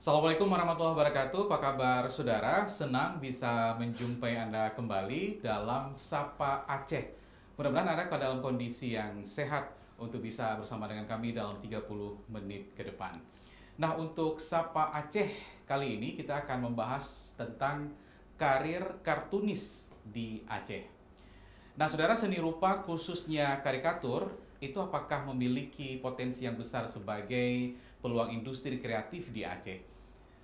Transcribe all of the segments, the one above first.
Assalamualaikum warahmatullahi wabarakatuh. Apa kabar saudara? Senang bisa menjumpai Anda kembali dalam Sapa Aceh. Mudah-mudahan Anda dalam kondisi yang sehat untuk bisa bersama dengan kami dalam 30 menit ke depan. Nah, untuk Sapa Aceh kali ini kita akan membahas tentang karir kartunis di Aceh. Nah, saudara, seni rupa khususnya karikatur itu apakah memiliki potensi yang besar sebagai peluang industri kreatif di Aceh?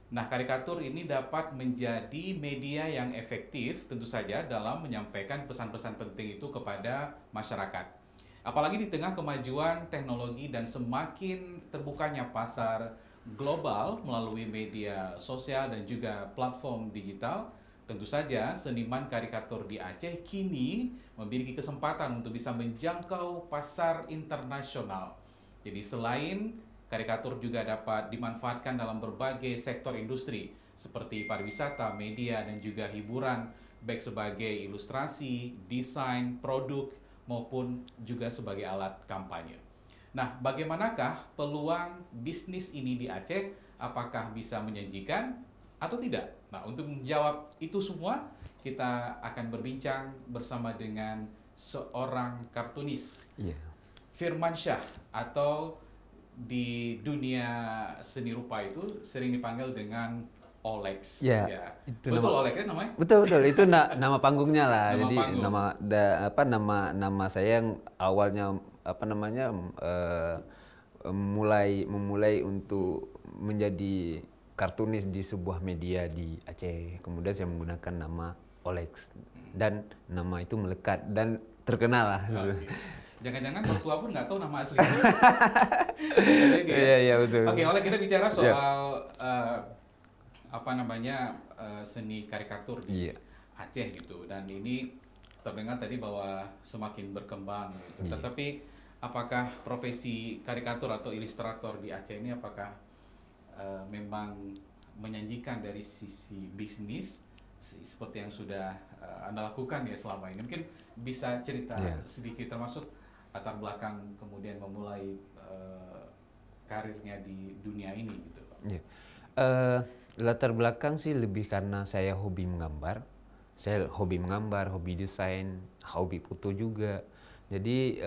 Nah, karikatur ini dapat menjadi media yang efektif tentu saja dalam menyampaikan pesan-pesan penting itu kepada masyarakat. Apalagi di tengah kemajuan teknologi dan semakin terbukanya pasar global melalui media sosial dan juga platform digital, tentu saja seniman karikatur di Aceh kini memiliki kesempatan untuk bisa menjangkau pasar internasional. Jadi selain karikatur juga dapat dimanfaatkan dalam berbagai sektor industri seperti pariwisata, media, dan juga hiburan, baik sebagai ilustrasi, desain, produk, maupun juga sebagai alat kampanye. Nah, bagaimanakah peluang bisnis ini di Aceh? Apakah bisa menjanjikan atau tidak? Nah, untuk menjawab itu semua, kita akan berbincang bersama dengan seorang kartunis, Iya, Firman Syah, atau di dunia seni rupa itu sering dipanggil dengan Olex. ya Ya, itu betul nama Olex kan namanya? betul betul itu nama panggungnya lah. Nama Jadi panggung. nama saya yang awalnya eh, memulai untuk menjadi kartunis di sebuah media di Aceh. Kemudian saya menggunakan nama Olex dan nama itu melekat dan terkenal lah. Oke. Jangan-jangan mertua pun nggak tahu nama aslinya. Bisa jadi ya. Iya iya betul. Oke, oleh kita bicara Ya. soal seni karikatur di Iya. Aceh gitu. Dan ini terdengar tadi bahwa semakin berkembang gitu. Iya. Tetapi apakah profesi karikatur atau ilustrator di Aceh ini apakah memang menjanjikan dari sisi bisnis seperti yang sudah Anda lakukan ya selama ini? Mungkin bisa cerita Iya. sedikit termasuk latar belakang kemudian memulai karirnya di dunia ini gitu, Pak. Iya. Latar belakang sih lebih karena saya hobi menggambar. Saya hobi menggambar, hobi desain, hobi foto juga. Jadi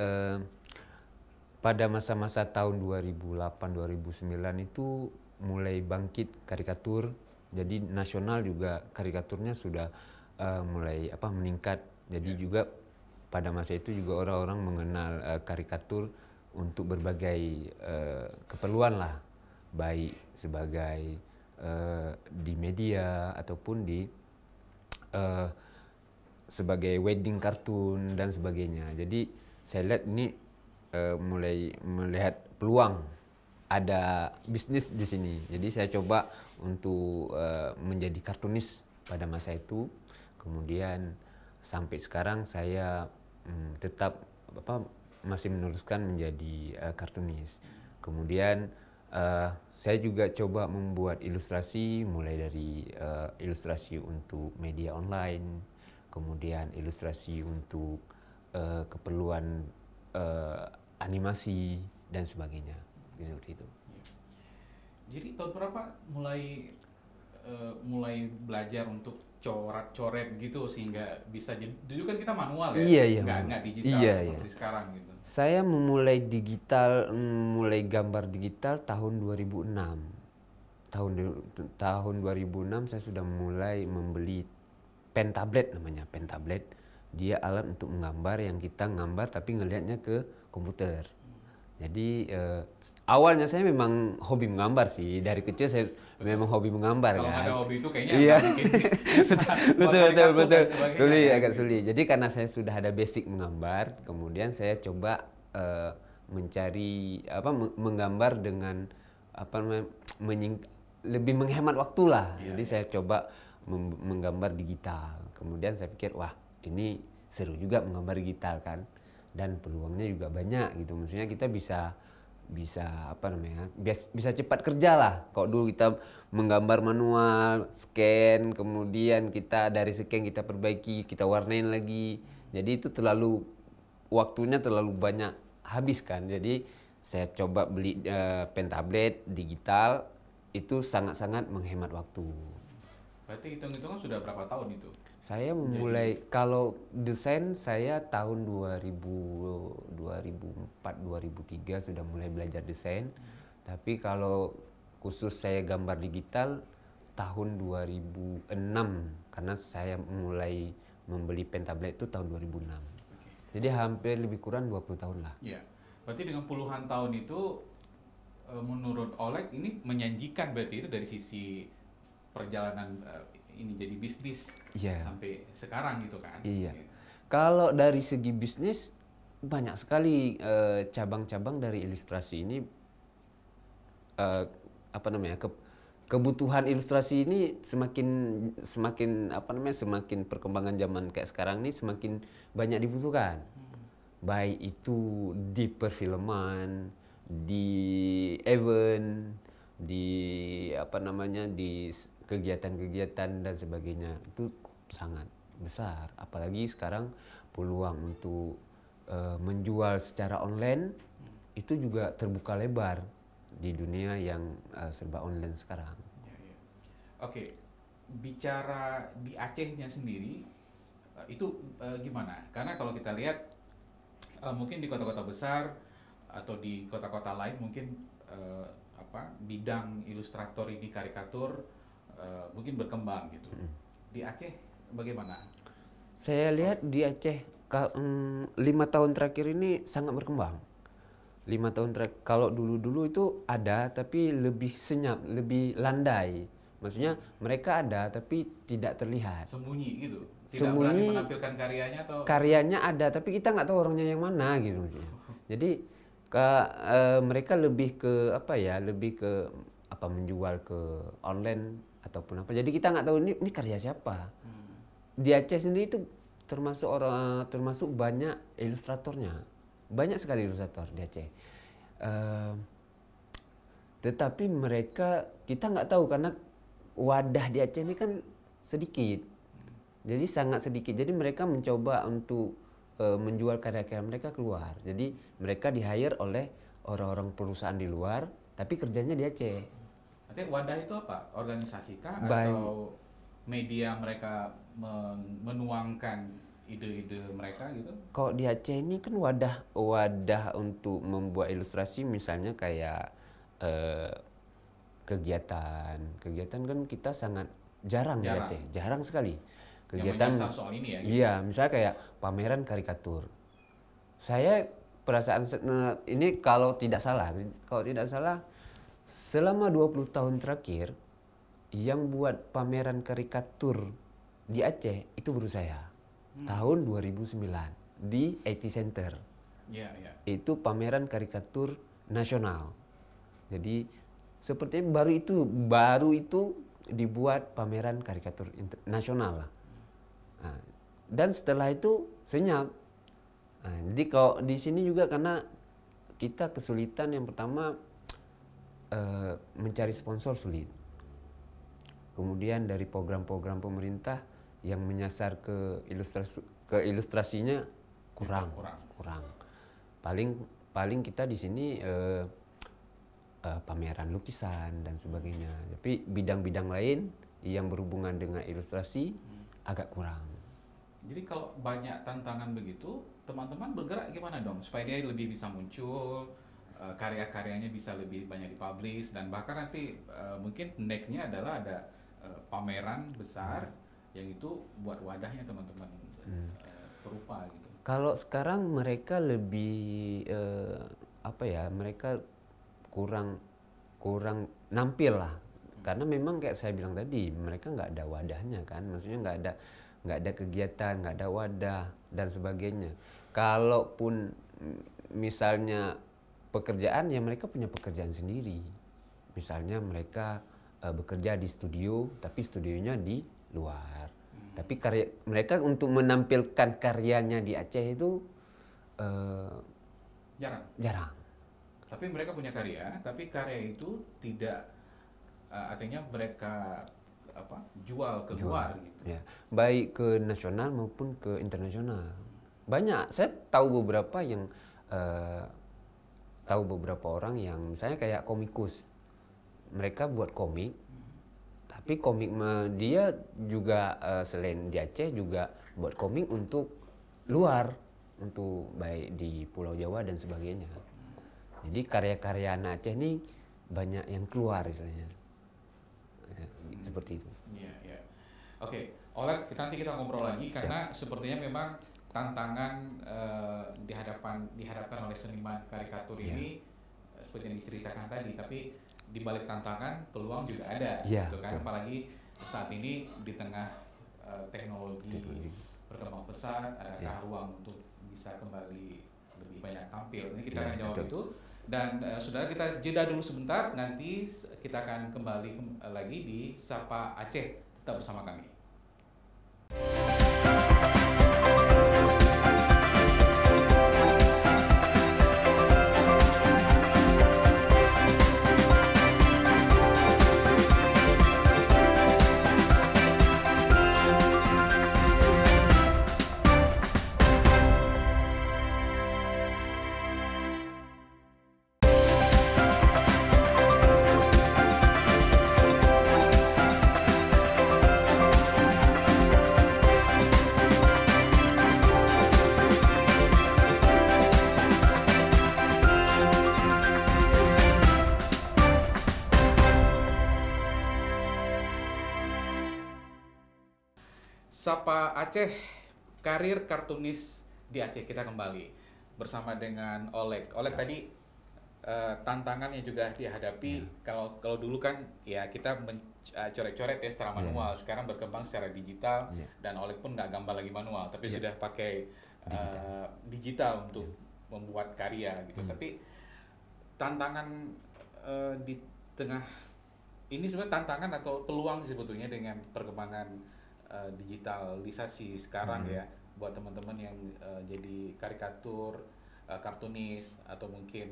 pada masa-masa tahun 2008-2009 itu mulai bangkit karikatur. Jadi nasional juga karikaturnya sudah mulai meningkat. Jadi juga pada masa itu juga orang-orang mengenal karikatur untuk berbagai keperluan lah, baik sebagai di media ataupun di uh, sebagai wedding kartun dan sebagainya. Jadi saya lihat ini mulai melihat peluang ada bisnis di sini. Jadi saya coba untuk menjadi kartunis pada masa itu. Kemudian sampai sekarang saya tetap masih meneruskan menjadi kartunis. Kemudian saya juga coba membuat ilustrasi, mulai dari ilustrasi untuk media online, kemudian ilustrasi untuk keperluan animasi dan sebagainya, seperti itu. Jadi tahun berapa mulai belajar untuk coret-coret gitu sehingga bisa jadi dulu kan kita manual ya, Iya iya, nggak digital iya iya. seperti sekarang gitu. Saya memulai digital, mulai gambar digital tahun 2006. Tahun 2006 saya sudah mulai membeli pen tablet, namanya pen tablet. Dia alat untuk menggambar yang kita gambar tapi ngelihatnya ke komputer. Jadi awalnya saya memang hobi menggambar sih. Dari kecil saya memang hobi menggambar Kalau kan. ada hobi itu kayaknya Iya. nggak mungkin bisa buat betul karikatur betul. dan sebagainya, Sulit, kan, agak gitu. sulit. Jadi karena saya sudah ada basic menggambar, kemudian saya coba mencari menggambar dengan namanya, lebih menghemat waktu lah. Iya, Jadi iya. saya coba menggambar digital. Kemudian saya pikir wah ini seru juga menggambar digital kan, dan peluangnya juga banyak gitu. Maksudnya kita bisa bisa cepat kerja lah. Kalau dulu kita menggambar manual, scan, kemudian kita dari scan kita perbaiki, kita warnain lagi. Jadi itu waktunya terlalu banyak habis kan. Jadi saya coba beli pen tablet digital, itu sangat-sangat menghemat waktu. Berarti hitung-hitungan sudah berapa tahun itu? Saya memulai, kalau desain saya tahun 2004-2003 sudah mulai belajar desain. Tapi kalau khusus saya gambar digital tahun 2006, karena saya mulai membeli pentablet itu tahun 2006. Jadi hampir lebih kurang 20 tahun lah. Ya, berarti dengan puluhan tahun itu menurut Oleg ini menjanjikan berarti itu dari sisi perjalanan ini jadi bisnis sampai sekarang gitu kan? Iya. Kalau dari segi bisnis banyak sekali cabang-cabang dari ilustrasi ini, kebutuhan ilustrasi ini semakin perkembangan zaman kayak sekarang ini semakin banyak dibutuhkan. Baik itu di perfilman, di event, di di kegiatan-kegiatan dan sebagainya, itu sangat besar. Apalagi sekarang peluang untuk menjual secara online itu juga terbuka lebar di dunia yang serba online sekarang. Oke, bicara di Acehnya sendiri itu gimana? Karena kalau kita lihat mungkin di kota-kota besar atau di kota-kota lain mungkin bidang ilustrator ini karikatur mungkin berkembang gitu. Di Aceh bagaimana? Saya lihat di Aceh 5 tahun terakhir ini sangat berkembang. 5 tahun terakhir, kalau dulu-dulu itu ada tapi lebih senyap, lebih landai. Maksudnya mereka ada tapi tidak terlihat. Sembunyi gitu. Tidak Sembunyi, berani menampilkan karyanya atau karyanya ada tapi kita nggak tahu orangnya yang mana gitu maksudnya. Jadi mereka lebih ke menjual ke online ataupun apa. Jadi kita nggak tahu ini karya siapa. Di Aceh sendiri itu termasuk banyak ilustratornya. Banyak sekali ilustrator di Aceh. Tetapi kita nggak tahu karena wadah di Aceh ini kan sedikit. Jadi sangat sedikit. Jadi mereka mencoba untuk menjual karya-karya mereka keluar. Jadi mereka di-hire oleh orang-orang perusahaan di luar, tapi kerjanya di Aceh. Artinya wadah itu apa? Organisasi kah atau media mereka menuangkan ide-ide mereka gitu? Kalau di Aceh ini kan wadah untuk membuat ilustrasi, misalnya kayak kegiatan kan kita sangat jarang di Aceh, jarang sekali. Kegiatan yang soal ini ya? Gitu? Iya, misalnya kayak pameran karikatur. Saya perasaan ini kalau tidak salah selama 20 tahun terakhir yang buat pameran karikatur di Aceh itu baru saya. Tahun 2009 di IT Center. Itu pameran karikatur nasional. Jadi sepertinya baru itu dibuat pameran karikatur nasional lah. Nah, dan setelah itu senyap. Nah, jadi kalau di sini juga karena kita kesulitan yang pertama mencari sponsor sulit. Kemudian dari program-program pemerintah yang menyasar ke ilustrasinya kurang. Paling kita di sini pameran lukisan dan sebagainya. Tapi bidang-bidang lain yang berhubungan dengan ilustrasi agak kurang. Jadi kalau banyak tantangan begitu, teman-teman bergerak gimana dong supaya dia lebih bisa muncul, karya-karyanya bisa lebih banyak dipublish, dan bahkan nanti mungkin nextnya adalah ada pameran besar yang itu buat wadahnya teman-teman perupa gitu. Kalau sekarang mereka lebih mereka kurang nampil lah, karena memang kayak saya bilang tadi mereka nggak ada wadahnya kan, maksudnya nggak ada kegiatan, nggak ada wadah dan sebagainya. Kalaupun misalnya pekerjaan, ya mereka punya pekerjaan sendiri. Misalnya mereka bekerja di studio, tapi studionya di luar. Tapi mereka untuk menampilkan karyanya di Aceh itu jarang. Tapi mereka punya karya, tapi karya itu tidak artinya mereka jual keluar gitu. Ya, baik ke nasional maupun ke internasional. Banyak, saya tahu beberapa orang yang misalnya kayak komikus. mereka buat komik, tapi komik dia juga selain di Aceh juga buat komik untuk luar, untuk baik di Pulau Jawa dan sebagainya. Jadi karya-karya anak Aceh ini banyak yang keluar istilahnya. Seperti itu. Iya, iya. Oke, Oleg, nanti kita ngobrol lagi. Siap. Karena sepertinya memang tantangan dihadapkan oleh seniman karikatur ini seperti yang diceritakan tadi, tapi di balik tantangan peluang juga ada, gitu kan? Apalagi saat ini di tengah teknologi berkembang pesat, adakah ruang untuk bisa kembali lebih banyak tampil? Ini kita akan jawab itu. Dan saudara, kita jeda dulu sebentar, nanti kita akan kembali lagi di Sapa Aceh. Tetap bersama kami. Sapa Aceh, karir kartunis di Aceh. Kita kembali bersama dengan Oleg. Oleg, tadi tantangan yang juga dihadapi, kalau dulu kan ya kita coret-coret ya secara manual, sekarang berkembang secara digital, dan Oleg pun nggak gambar lagi manual, tapi sudah pakai digital untuk membuat karya gitu. Tapi tantangan di tengah ini sebenarnya tantangan atau peluang sebetulnya dengan perkembangan digitalisasi sekarang ya, buat teman-teman yang jadi karikatur, kartunis, atau mungkin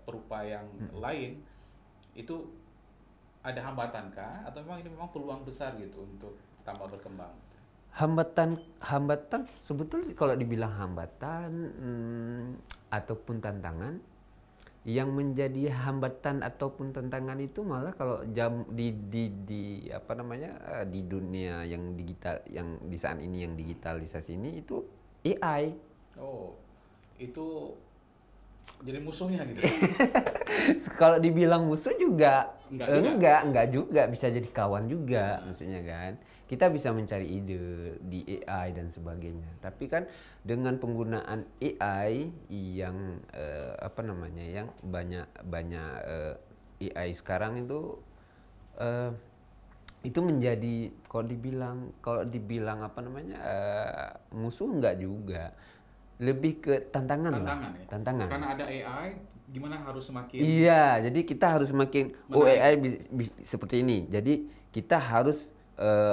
perupa yang lain, itu ada hambatan kah? Atau memang ini memang peluang besar gitu untuk tambah berkembang? Hambatan sebetulnya kalau dibilang hambatan ataupun tantangan, yang menjadi hambatan ataupun tantangan itu malah kalau di apa namanya di dunia yang digital, yang di saat ini yang digitalisasi ini, itu AI. Oh, itu jadi musuhnya gitu. Kalau dibilang musuh juga enggak juga, bisa jadi kawan juga, maksudnya kan. Kita bisa mencari ide di AI dan sebagainya. Tapi kan dengan penggunaan AI yang apa namanya, yang banyak AI sekarang itu menjadi kalau dibilang apa namanya musuh, enggak juga. Lebih ke tantangan lah. Ya? Tantangan. Karena ada AI, gimana harus semakin... Iya, jadi kita harus semakin AI seperti ini. Jadi kita harus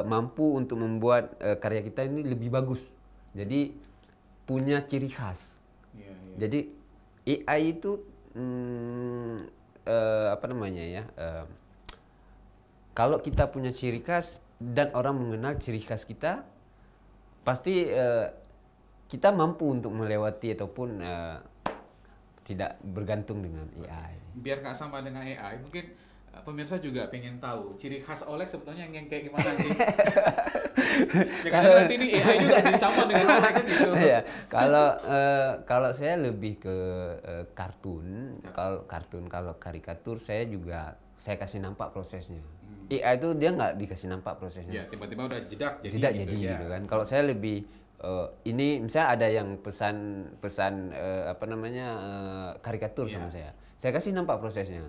mampu untuk membuat karya kita ini lebih bagus. Jadi punya ciri khas. Jadi AI itu apa namanya ya? Kalau kita punya ciri khas dan orang mengenal ciri khas kita, pasti kita mampu untuk melewati ataupun tidak bergantung dengan AI. Biar nggak sama dengan AI, mungkin pemirsa juga pengen tahu ciri khas Oleg sebetulnya yang kayak gimana sih? Ya karena nanti ini AI juga jadi sama dengan Oleg kan gitu. Ya, kalau saya lebih ke kartun. Kalau karikatur saya kasih nampak prosesnya. AI itu dia nggak dikasih nampak prosesnya. Ya, tiba-tiba udah jedak jadi gitu kan. Kalau saya lebih ini misalnya ada yang pesan apa namanya karikatur sama saya kasih nampak prosesnya.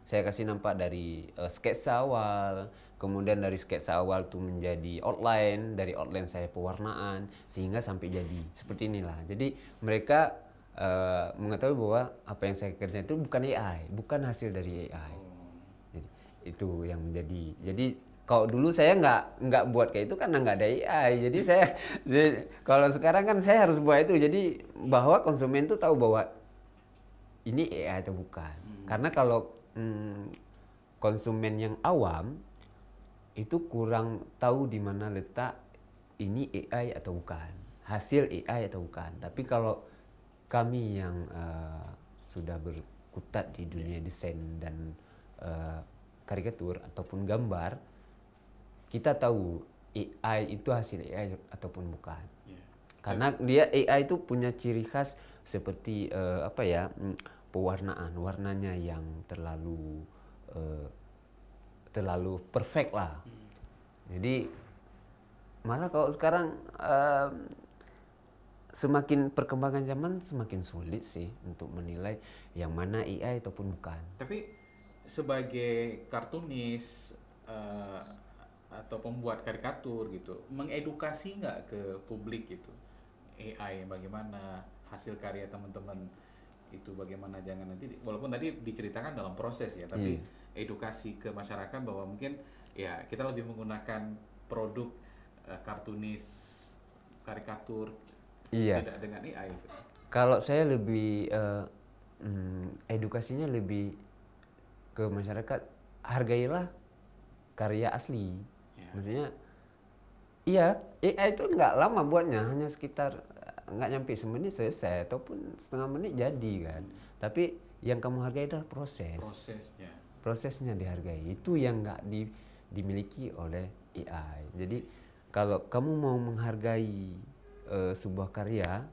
Saya kasih nampak dari sketsa awal, kemudian dari sketsa awal tuh menjadi outline, dari outline saya pewarnaan sehingga sampai jadi seperti inilah. Jadi mereka mengetahui bahwa apa yang saya kerjakan itu bukan AI, bukan hasil dari AI. Jadi itu yang menjadi. Jadi kalau dulu saya nggak buat kayak itu karena nggak ada AI. Jadi kalau sekarang kan saya harus buat itu. Jadi bahwa konsumen tuh tahu bahwa ini AI atau bukan. Karena kalau konsumen yang awam itu kurang tahu di mana letak ini AI atau bukan, hasil AI atau bukan. Tapi kalau kami yang sudah berkutat di dunia desain dan karikatur ataupun gambar, kita tahu AI itu hasil AI ataupun bukan. Karena dia AI itu punya ciri khas seperti pewarnaan, warnanya yang terlalu perfect lah. Jadi malah kalau sekarang semakin perkembangan zaman semakin sulit sih untuk menilai yang mana AI ataupun bukan. Tapi sebagai kartunis atau pembuat karikatur gitu, mengedukasi nggak ke publik gitu AI bagaimana, hasil karya teman-teman itu bagaimana, jangan nanti walaupun tadi diceritakan dalam proses ya, tapi edukasi ke masyarakat bahwa mungkin ya kita lebih menggunakan produk kartunis karikatur tidak dengan AI gitu. Kalau saya lebih edukasinya lebih ke masyarakat, hargailah karya asli. Maksudnya iya, AI itu nggak lama buatnya, hanya sekitar nggak nyampe semenit selesai ataupun setengah menit jadi kan. Tapi yang kamu hargai adalah prosesnya dihargai, itu yang nggak dimiliki oleh AI. Jadi kalau kamu mau menghargai sebuah karya,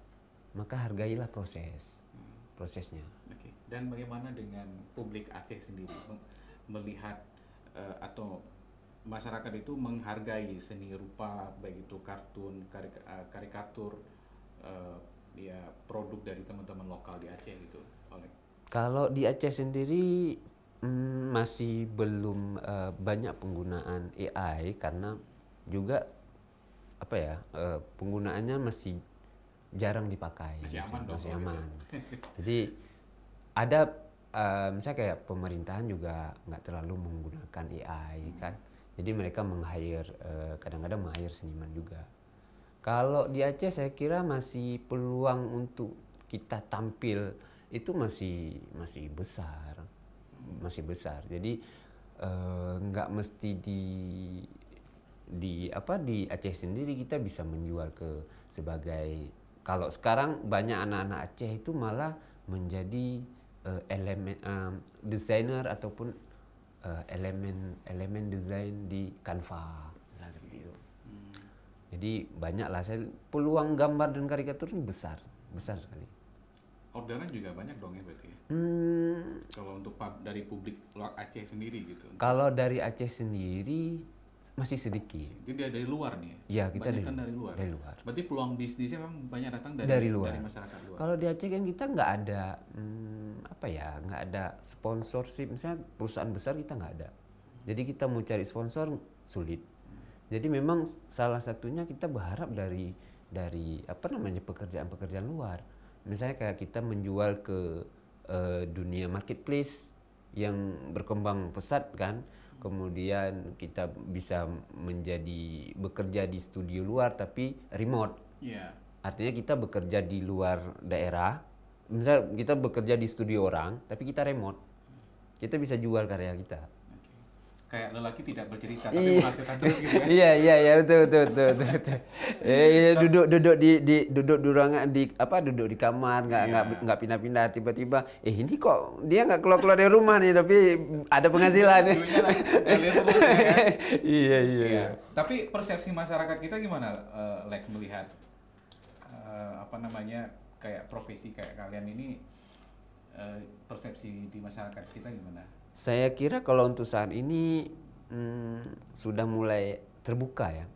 maka hargailah prosesnya. Oke. Dan bagaimana dengan publik Aceh sendiri melihat atau masyarakat itu menghargai seni rupa, baik itu kartun, karikatur, ya produk dari teman-teman lokal di Aceh gitu, Oleh? Kalau di Aceh sendiri masih belum banyak penggunaan AI karena juga penggunaannya masih jarang dipakai, masih aman. Jadi ada misalnya kayak pemerintahan juga nggak terlalu menggunakan AI kan. Jadi mereka kadang-kadang meng-hire seniman juga. Kalau di Aceh saya kira masih peluang untuk kita tampil itu masih besar. Jadi nggak mesti di Aceh sendiri kita bisa menjual sebagai, kalau sekarang banyak anak-anak Aceh itu malah menjadi desainer ataupun elemen desain di Canva misalnya seperti itu. Jadi banyaklah peluang gambar dan karikatur ini besar sekali. Orderan juga banyak dong ya berarti ya? Kalau untuk dari publik luar Aceh sendiri gitu? Kalau dari Aceh sendiri masih sedikit. Jadi dari luar nih? Ya, kita dari luar. Berarti peluang bisnisnya memang banyak datang dari masyarakat luar. Kalau di Aceh kan kita nggak ada nggak ada sponsorship, misalnya perusahaan besar kita nggak ada. Jadi kita mau cari sponsor sulit. Jadi memang salah satunya kita berharap dari pekerjaan luar. Misalnya kayak kita menjual ke dunia marketplace yang berkembang pesat kan. Kemudian kita bisa bekerja di studio luar tapi remote. Artinya kita bekerja di luar daerah. Misal kita bekerja di studio orang tapi kita remote. Kita bisa jual karya kita. Kayak lelaki tidak bercerita tapi menghasilkan terus gitu kan? Iya betul. Duduk di kamar nggak pindah-pindah, tiba-tiba ini kok dia nggak keluar dari rumah nih tapi ada penghasilan. Iya. Tapi persepsi masyarakat kita gimana, Lex, melihat kayak profesi kayak kalian ini, persepsi di masyarakat kita gimana? Saya kira kalau untuk saat ini sudah mulai terbuka ya.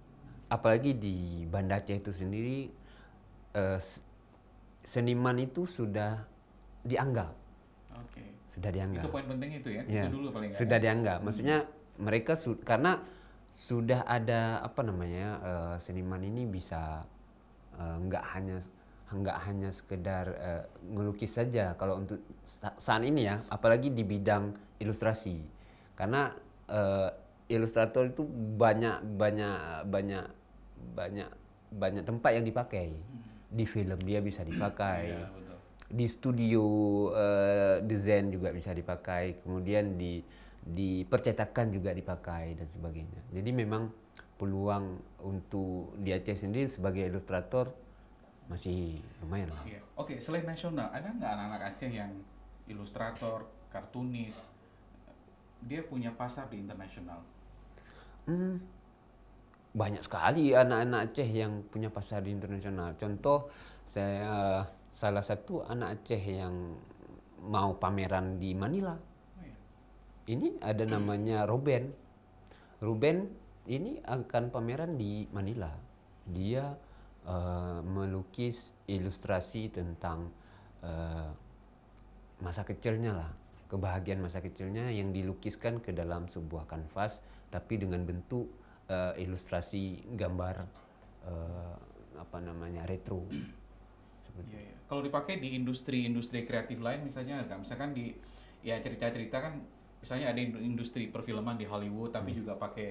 Apalagi di Banda Aceh itu sendiri seniman itu sudah dianggap. Sudah dianggap. Itu poin penting itu ya. Itu dulu paling sudah dianggap. Maksudnya mereka karena sudah ada seniman ini bisa nggak hanya sekedar ngelukis saja kalau untuk saat ini ya, apalagi di bidang ilustrasi, karena ilustrator itu banyak tempat yang dipakai. Di film dia bisa dipakai, di studio desain juga bisa dipakai, kemudian di percetakan juga dipakai dan sebagainya. Jadi memang peluang untuk di Aceh sendiri sebagai ilustrator masih lumayan lah. Oke, selain nasional, ada nggak anak-anak Aceh yang ilustrator, kartunis, dia punya pasar di internasional? Hmm, banyak sekali anak-anak Aceh yang punya pasar di internasional. Contoh, saya salah satu anak Aceh yang mau pameran di Manila. Oh, ya. Ini ada namanya Ruben. Ruben ini akan pameran di Manila. Dia melukis ilustrasi tentang eh, masa kecilnya lah, kebahagiaan masa kecilnya yang dilukiskan ke dalam sebuah kanvas, tapi dengan bentuk ilustrasi gambar eh, apa namanya retro. Iya, iya. Kalau dipakai di industri-industri kreatif lain misalnya, nggak misalkan di ya cerita-cerita kan, misalnya ada industri perfilman di Hollywood, tapi juga pakai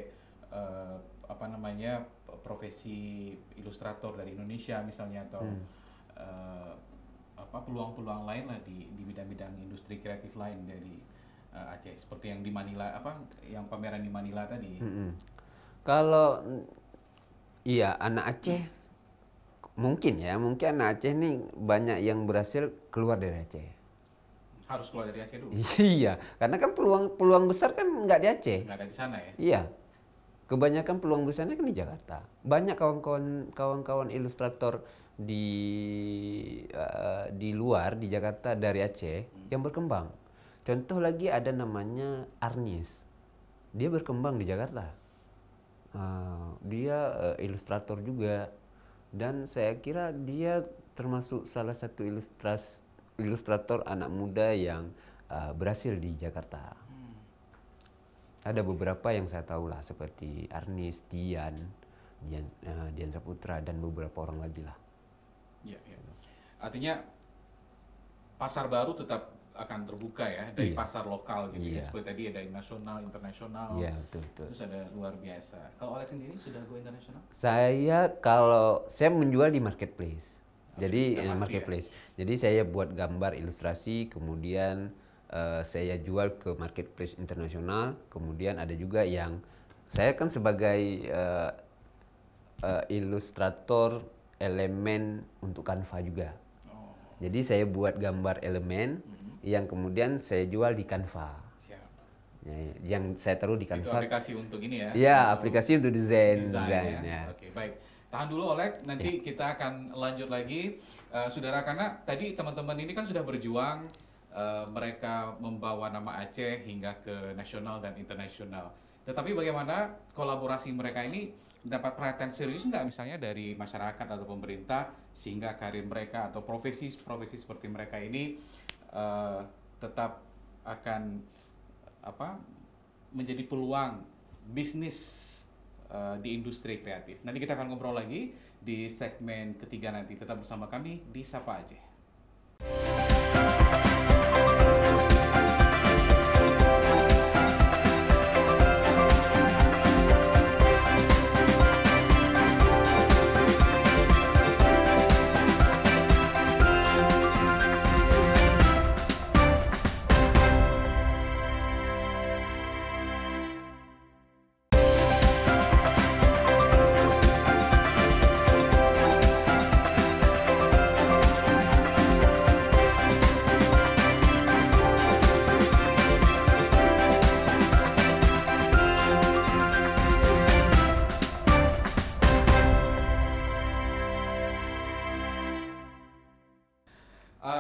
eh, apa namanya profesi ilustrator dari Indonesia misalnya, atau eh, apa peluang-peluang lain lah di bidang-bidang industri kreatif lain dari Aceh, seperti yang di Manila, apa yang pameran di Manila tadi. Kalau iya anak Aceh mungkin anak Aceh nih banyak yang berhasil keluar dari Aceh. Harus keluar dari Aceh dulu, Iya, karena kan peluang besar kan nggak di Aceh. nggak ada di sana ya. Iya, kebanyakan peluang besarnya kan di Jakarta. Banyak kawan-kawan ilustrator di luar di Jakarta dari Aceh yang berkembang. Contoh lagi ada namanya Arnis. Dia berkembang di Jakarta. Dia ilustrator juga, dan saya kira dia termasuk salah satu ilustrator anak muda yang berhasil di Jakarta. Ada beberapa yang saya tahu lah, seperti Arnis, Dian Saputra, dan beberapa orang lagi lah. Iya, iya. Artinya pasar baru tetap akan terbuka ya dari Iya. pasar lokal gitu ya. Iya. Seperti tadi ada yang nasional, internasional. Iya, betul. Terus ada luar biasa. Kalau Alex sendiri sudah go internasional? Saya menjual di marketplace. Jadi sudah pasti marketplace. Jadi saya buat gambar ilustrasi, kemudian saya jual ke marketplace internasional. Kemudian ada juga yang saya kan sebagai ilustrator elemen untuk Canva juga. Oh, Jadi saya buat gambar elemen yang kemudian saya jual di Canva. siap. Ya, yang saya taruh di Itu Canva. aplikasi untuk ini ya. Ya, untuk aplikasi untuk desain desain ya. ya. Oke, baik. Tahan dulu Olek, nanti kita akan lanjut lagi. Saudara, karena tadi teman-teman ini kan sudah berjuang, mereka membawa nama Aceh hingga ke nasional dan internasional. Tetapi bagaimana kolaborasi mereka ini dapat perhatian serius nggak misalnya dari masyarakat atau pemerintah, sehingga karir mereka atau profesi seperti mereka ini tetap akan apa menjadi peluang bisnis di industri kreatif. Nanti kita akan ngobrol lagi di segmen ketiga nanti. Tetap bersama kami di Sapa Aceh.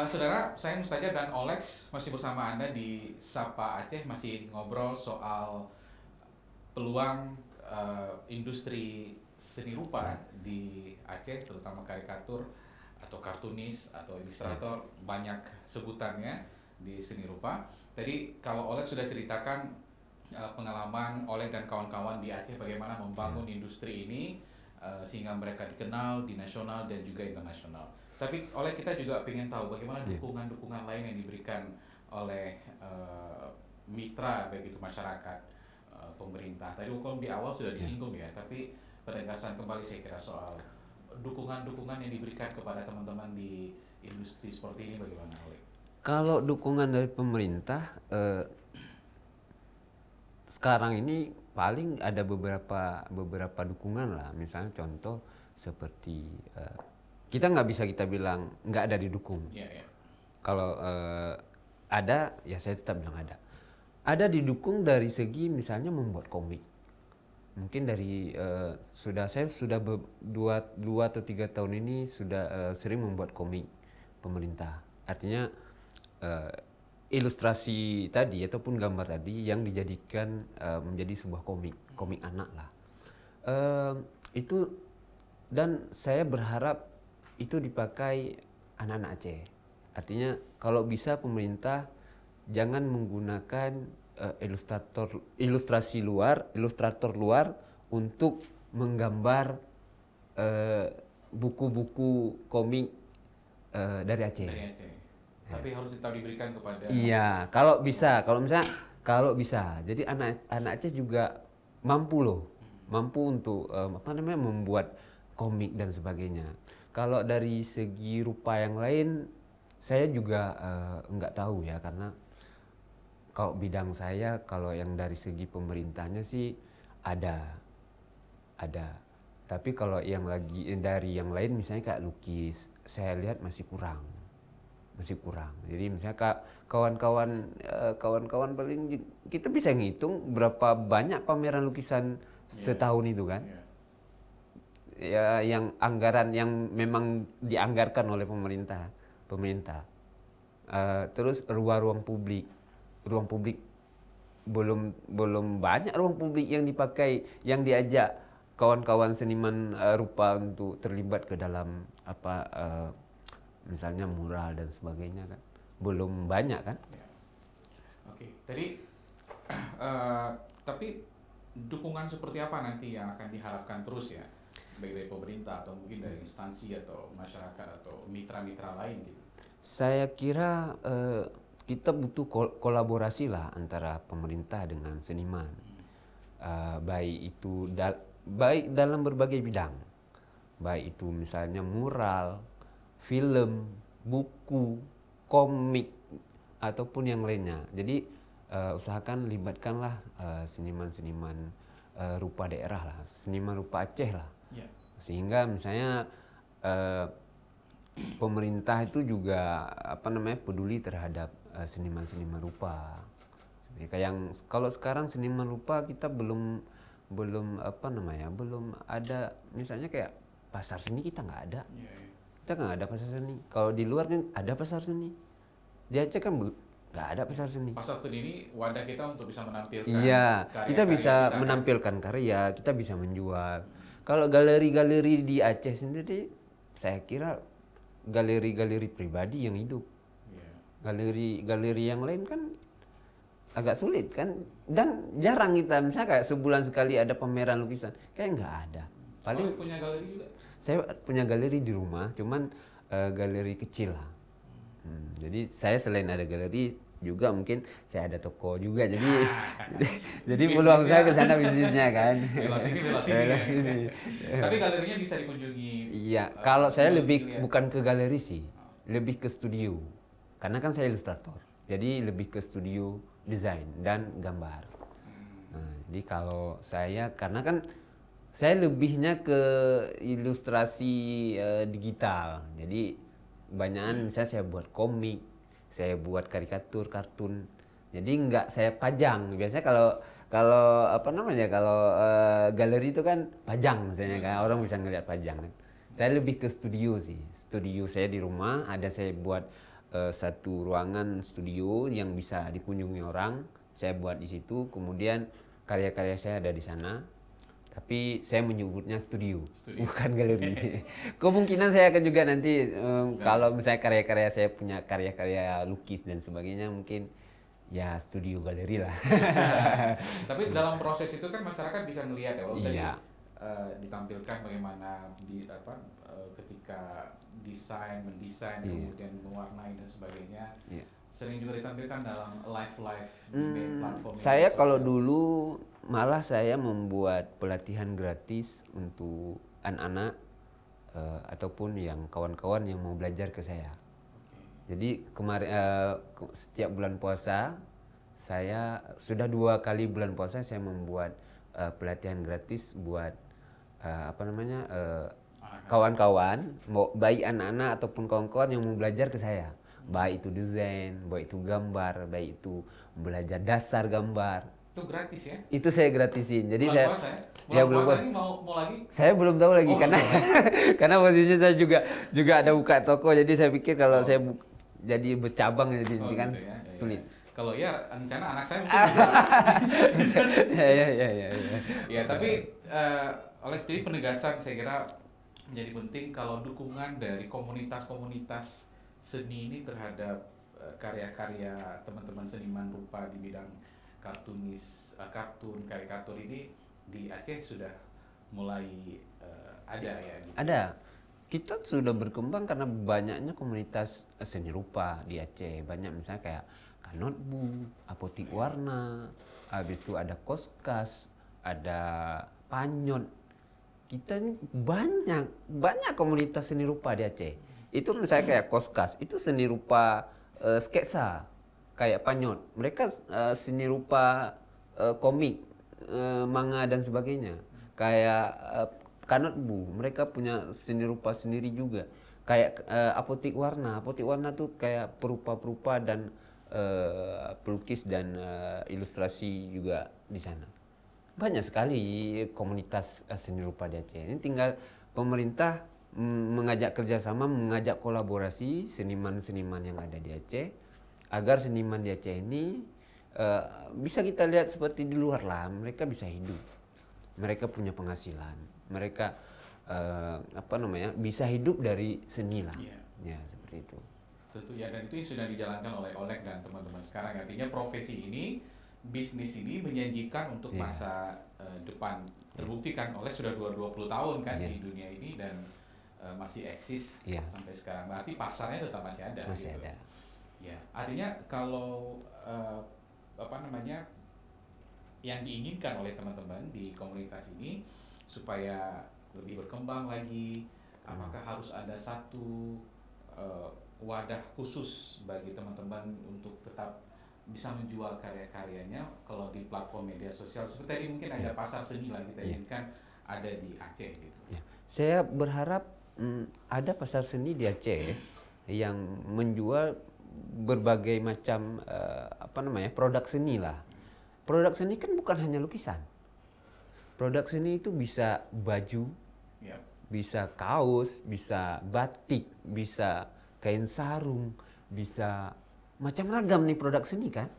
Saudara, saya Mustaja dan Olex masih bersama Anda di Sapa Aceh, masih ngobrol soal peluang industri seni rupa di Aceh, terutama karikatur atau kartunis atau ilustrator, banyak sebutannya di seni rupa. Tadi kalau Olex sudah ceritakan pengalaman Oleh dan kawan-kawan di Aceh bagaimana membangun industri ini sehingga mereka dikenal di nasional dan juga internasional. Tapi oleh kita juga ingin tahu bagaimana dukungan-dukungan lain yang diberikan oleh mitra, baik itu masyarakat, pemerintah. Tadi hukum di awal sudah disinggung ya, tapi penegasan kembali saya kira soal dukungan-dukungan yang diberikan kepada teman-teman di industri seperti ini bagaimana oleh? Kalau dukungan dari pemerintah sekarang ini paling ada beberapa dukungan lah. Misalnya contoh seperti kita nggak bisa kita bilang nggak ada didukung. Yeah, yeah. Kalau ada, ya saya tetap bilang ada. Ada didukung dari segi misalnya membuat komik. Mungkin dari saya sudah dua atau 3 tahun ini sudah sering membuat komik pemerintah. Artinya ilustrasi tadi ataupun gambar tadi yang dijadikan menjadi sebuah komik anak lah. Itu, dan saya berharap itu dipakai anak-anak Aceh. Artinya kalau bisa pemerintah jangan menggunakan ilustrator luar untuk menggambar buku-buku komik dari Aceh. Dari Aceh. Tapi harus tetap diberikan kepada. Iya, kalau bisa. Jadi anak Aceh juga mampu loh, mampu untuk membuat komik dan sebagainya. Kalau dari segi rupa yang lain, saya juga nggak tahu ya, karena kalau bidang saya, kalau yang dari segi pemerintahnya sih ada. Tapi kalau yang lagi dari yang lain, misalnya kayak lukis, saya lihat masih kurang. Jadi misalnya kawan-kawan paling kita bisa ngitung berapa banyak pameran lukisan setahun itu kan. Ya, yang anggaran yang memang dianggarkan oleh pemerintah. Terus ruang publik belum banyak ruang publik yang dipakai, yang diajak kawan-kawan seniman rupa untuk terlibat ke dalam misalnya mural dan sebagainya kan, belum banyak kan. Oke, tadi tapi dukungan seperti apa nanti yang akan diharapkan terus ya, baik dari pemerintah atau mungkin dari instansi atau masyarakat atau mitra-mitra lain gitu? Saya kira kita butuh kolaborasi lah antara pemerintah dengan seniman, baik dalam berbagai bidang, baik itu misalnya mural, film, buku, komik, ataupun yang lainnya. Jadi usahakan libatkanlah seniman-seniman rupa daerah lah, seniman rupa Aceh lah. Sehingga misalnya pemerintah itu juga peduli terhadap seniman-seniman rupa. Yang kalau sekarang seniman rupa kita belum ada, misalnya kayak pasar seni kita nggak ada. Kita nggak ada pasar seni. Kalau di luar kan ada pasar seni. Di Aceh kan nggak ada pasar seni. Pasar seni ini wadah kita untuk bisa menampilkan. Iya, kita bisa kita menampilkan karya, kita bisa menjual. Kalau galeri-galeri di Aceh sendiri, saya kira galeri-galeri pribadi yang hidup. Galeri-galeri yang lain kan agak sulit kan, dan jarang kita misalnya kayak sebulan sekali ada pameran lukisan, kayak nggak ada. Paling punya galeri juga. Saya punya galeri di rumah, cuman galeri kecil lah. Jadi saya selain ada galeri juga mungkin saya ada toko juga, jadi peluang saya ke sana bisnisnya kan. Belok sini. Tapi galerinya bisa dikunjungi. Iya, kalau saya lebih bukan ke galeri sih, lebih ke studio. Karena kan saya ilustrator, jadi lebih ke studio desain dan gambar. Nah, jadi kalau saya, karena kan saya lebihnya ke ilustrasi digital. Jadi banyakan misalnya saya buat komik, saya buat karikatur, kartun. Jadi nggak saya pajang. Biasanya kalau galeri itu kan pajang misalnya kan, orang bisa ngeliat pajang kan. Saya lebih ke studio sih. Studio saya di rumah ada, saya buat satu ruangan studio yang bisa dikunjungi orang. Saya buat di situ, kemudian karya-karya saya ada di sana. Tapi saya menyebutnya studio, bukan galeri. Kemungkinan saya akan juga nanti kalau misalnya karya-karya saya punya karya-karya lukis dan sebagainya, mungkin ya studio galeri lah. Tapi dalam proses itu kan masyarakat bisa melihat ya, walaupun iya. Tadi ditampilkan bagaimana ketika mendesain, kemudian mewarnai dan sebagainya. Sering juga ditampilkan dalam live di platform. Saya kalau dulu malah saya membuat pelatihan gratis untuk anak-anak ataupun yang kawan-kawan yang mau belajar ke saya. Jadi kemarin setiap bulan puasa saya sudah 2 kali bulan puasa saya membuat pelatihan gratis buat kawan-kawan, baik anak-anak ataupun kawan-kawan yang mau belajar ke saya baik itu desain, baik itu gambar, baik itu belajar dasar gambar. Itu gratis ya? Itu saya gratisin. Jadi Bulan saya puasa ya? ya Bulan belum puasa puas. ini mau lagi? Saya belum tahu lagi Oh, karena belum tahu. karena posisinya saya juga ada buka toko, jadi saya pikir kalau saya jadi bercabang jadi Oh, kan gitu ya. sulit. Kalau ya rencana anak saya mungkin bisa. Ya. Ya, tapi oleh jadi penegasan saya kira menjadi penting kalau dukungan dari komunitas-komunitas seni ini terhadap karya-karya teman-teman seniman rupa di bidang kartun, karikatur ini di Aceh sudah mulai ada ya. Gitu. Ada. Kita sudah berkembang karena banyaknya komunitas seni rupa di Aceh. Banyak misalnya kayak Kanotbu, Apotik Warna, habis itu ada Koskas, ada Panyot. Kita ini banyak komunitas seni rupa di Aceh. Itu misalnya kayak Koskas, itu seni rupa sketsa, kayak Panyot. Mereka seni rupa komik, manga dan sebagainya. Kayak Kanotbu, mereka punya seni rupa sendiri juga. Kayak Apotik Warna tuh kayak perupa-perupa dan pelukis dan ilustrasi juga di sana. Banyak sekali komunitas seni rupa di Aceh. Ini tinggal pemerintah mengajak kerjasama, mengajak kolaborasi seniman-seniman yang ada di Aceh, agar seniman di Aceh ini bisa kita lihat seperti di luar lah, mereka bisa hidup, mereka punya penghasilan, mereka bisa hidup dari seni lah. Ya seperti itu. Tentu ya, dan itu sudah dijalankan oleh Oleg dan teman-teman sekarang. Artinya profesi ini, bisnis ini menjanjikan untuk masa depan. Terbukti kan oleh sudah 20 tahun kan di dunia ini dan masih eksis sampai sekarang. Berarti pasarnya tetap masih ada. Masih gitu. ada. Ya, artinya kalau yang diinginkan oleh teman-teman di komunitas ini supaya lebih berkembang lagi, apakah harus ada satu wadah khusus bagi teman-teman untuk tetap bisa menjual karya-karyanya kalau di platform media sosial seperti tadi mungkin ada pasar seni lah kita inginkan ada di Aceh gitu. Saya berharap ada pasar seni di Aceh yang menjual berbagai macam produk seni lah. Produk seni kan bukan hanya lukisan. Produk seni itu bisa baju, bisa kaos, bisa batik, bisa kain sarung, bisa macam ragam nih produk seni kan.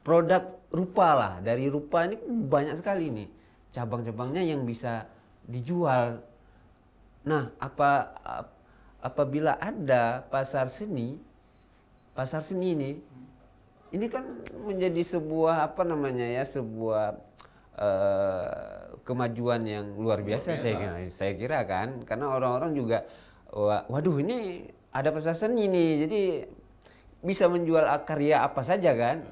Produk rupa lah, dari rupa ini banyak sekali nih cabang-cabangnya yang bisa dijual. Nah, apabila ada pasar seni ini kan menjadi sebuah sebuah kemajuan yang luar biasa. Saya kira kan, karena orang-orang juga waduh ini ada pasar seni nih, jadi bisa menjual karya apa saja kan.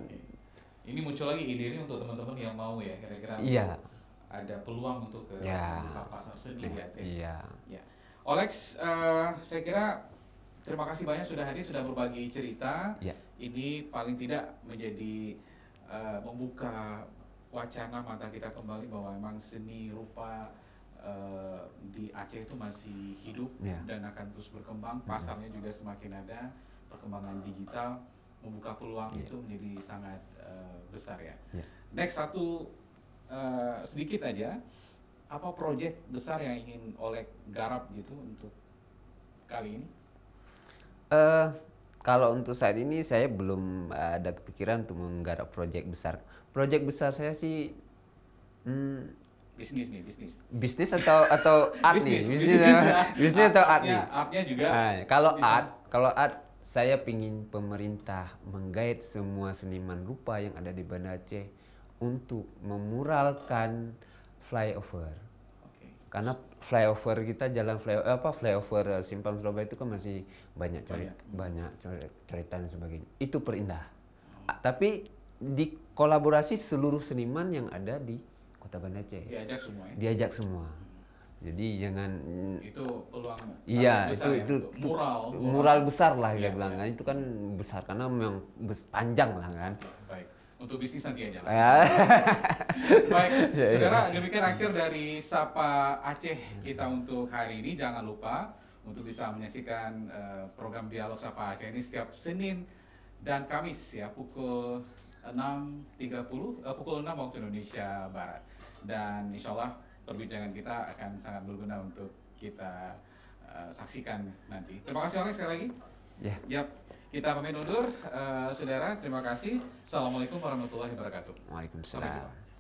Ini muncul lagi ide ini untuk teman-teman yang mau ya kira-kira ada peluang untuk ke pasar seni ya. Olex, saya kira terima kasih banyak sudah hadir, sudah berbagi cerita. Ini paling tidak menjadi membuka wacana mata kita kembali bahwa memang seni rupa di Aceh itu masih hidup dan akan terus berkembang. Pasarnya juga semakin ada, perkembangan digital membuka peluang itu menjadi sangat besar ya. Next satu sedikit aja, apa proyek besar yang ingin Oleg garap gitu untuk kali ini? Kalau untuk saat ini saya belum ada kepikiran untuk menggarap proyek besar. Proyek besar saya sih bisnis atau art nih, bisnis atau art nih. Artnya juga. Kalau art saya pingin pemerintah menggait semua seniman rupa yang ada di Banda Aceh untuk memuralkan flyover. Karena flyover kita, jalan flyover Simpang Surabaya itu kan masih banyak cerita dan sebagainya. Itu perindah. Tapi dikolaborasi seluruh seniman yang ada di Kota Banda Aceh. Diajak semua ya. Diajak semua. Jadi jangan itu peluang itu mural besar lah dia bilang kan. Itu kan besar karena memang panjang lah kan. Baik. Untuk bisnis nanti aja lah. Baik, saudara, demikian akhir dari Sapa Aceh kita untuk hari ini. Jangan lupa untuk bisa menyaksikan program Dialog Sapa Aceh ini setiap Senin dan Kamis ya pukul 6.30 pukul 6 waktu Indonesia Barat. Dan insya Allah perbincangan kita akan sangat berguna untuk kita saksikan nanti. Terima kasih sekali lagi. Ya. Yap, kita pamit undur, saudara. Terima kasih. Assalamualaikum warahmatullahi wabarakatuh. Waalaikumsalam.